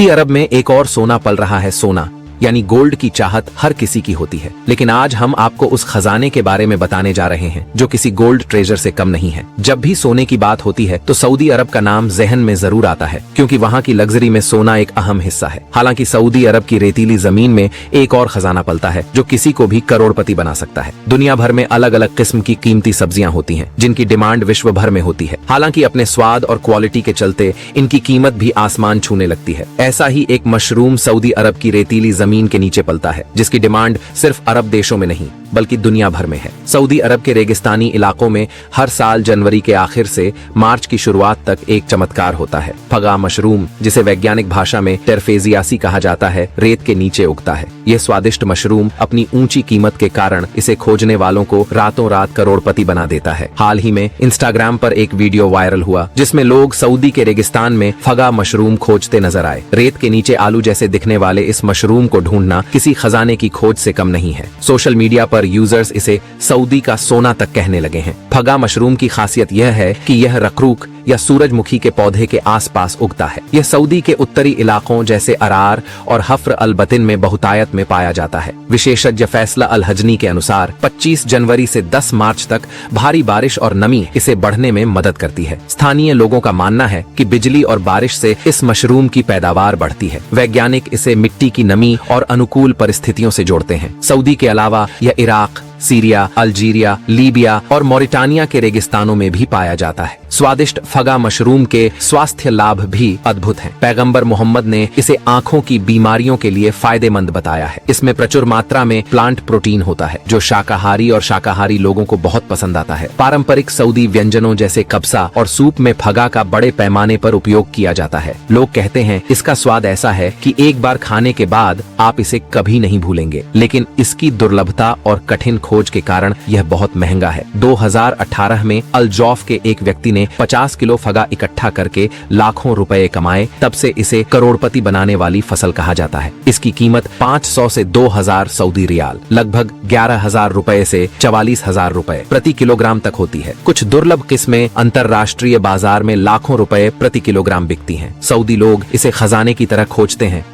Saudi अरब में एक और सोना पल रहा है। सोना यानी गोल्ड की चाहत हर किसी की होती है, लेकिन आज हम आपको उस खजाने के बारे में बताने जा रहे हैं जो किसी गोल्ड ट्रेजर से कम नहीं है। जब भी सोने की बात होती है तो सऊदी अरब का नाम जहन में जरूर आता है, क्योंकि वहाँ की लग्जरी में सोना एक अहम हिस्सा है। हालांकि सऊदी अरब की रेतीली जमीन में एक और खजाना पलता है जो किसी को भी करोड़पति बना सकता है। दुनिया भर में अलग अलग किस्म की कीमती सब्जियां होती हैं, जिनकी डिमांड विश्व भर में होती है। हालांकि अपने स्वाद और क्वालिटी के चलते इनकी कीमत भी आसमान छूने लगती है। ऐसा ही एक मशरूम सऊदी अरब की रेतीली जमीन के नीचे पलता है, जिसकी डिमांड सिर्फ अरब देशों में नहीं बल्कि दुनिया भर में है। सऊदी अरब के रेगिस्तानी इलाकों में हर साल जनवरी के आखिर से मार्च की शुरुआत तक एक चमत्कार होता है। फगा मशरूम, जिसे वैज्ञानिक भाषा में टेरफेजियासी कहा जाता है, रेत के नीचे उगता है। यह स्वादिष्ट मशरूम अपनी ऊंची कीमत के कारण इसे खोजने वालों को रातों रात करोड़पति बना देता है। हाल ही में इंस्टाग्राम पर एक वीडियो वायरल हुआ जिसमें लोग सऊदी के रेगिस्तान में फगा मशरूम खोजते नजर आए। रेत के नीचे आलू जैसे दिखने वाले इस मशरूम को ढूंढना किसी खजाने की खोज से कम नहीं है। सोशल मीडिया पर यूजर्स इसे सऊदी का सोना तक कहने लगे हैं। फगा मशरूम की खासियत यह है कि यह रकरूक या सूरजमुखी के पौधे के आसपास उगता है। यह सऊदी के उत्तरी इलाकों जैसे अरार और हफ्र अल बतिन में बहुतायत में पाया जाता है। विशेषज्ञ फैसला अल हजनी के अनुसार 25 जनवरी से 10 मार्च तक भारी बारिश और नमी इसे बढ़ने में मदद करती है। स्थानीय लोगों का मानना है कि बिजली और बारिश से इस मशरूम की पैदावार बढ़ती है। वैज्ञानिक इसे मिट्टी की नमी और अनुकूल परिस्थितियों से जोड़ते हैं। सऊदी के अलावा यह इराक, सीरिया, अल्जीरिया, लीबिया और मोरिटानिया के रेगिस्तानों में भी पाया जाता है। स्वादिष्ट फगा मशरूम के स्वास्थ्य लाभ भी अद्भुत हैं। पैगंबर मोहम्मद ने इसे आंखों की बीमारियों के लिए फायदेमंद बताया है। इसमें प्रचुर मात्रा में प्लांट प्रोटीन होता है, जो शाकाहारी और शाकाहारी लोगों को बहुत पसंद आता है। पारंपरिक सऊदी व्यंजनों जैसे कब्सा और सूप में फगा का बड़े पैमाने पर उपयोग किया जाता है। लोग कहते हैं इसका स्वाद ऐसा है कि एक बार खाने के बाद आप इसे कभी नहीं भूलेंगे, लेकिन इसकी दुर्लभता और कठिन खोज के कारण यह बहुत महंगा है। 2018 में अल जौफ के एक व्यक्ति ने 50 किलो फगा इकट्ठा करके लाखों रुपए कमाए। तब से इसे करोड़पति बनाने वाली फसल कहा जाता है। इसकी कीमत 500 से 2000 सऊदी रियाल, लगभग 11,000 रुपए से 44,000 रुपए प्रति किलोग्राम तक होती है। कुछ दुर्लभ किस्में अंतरराष्ट्रीय बाजार में लाखों रुपए प्रति किलोग्राम बिकती हैं। सऊदी लोग इसे खजाने की तरह खोजते हैं।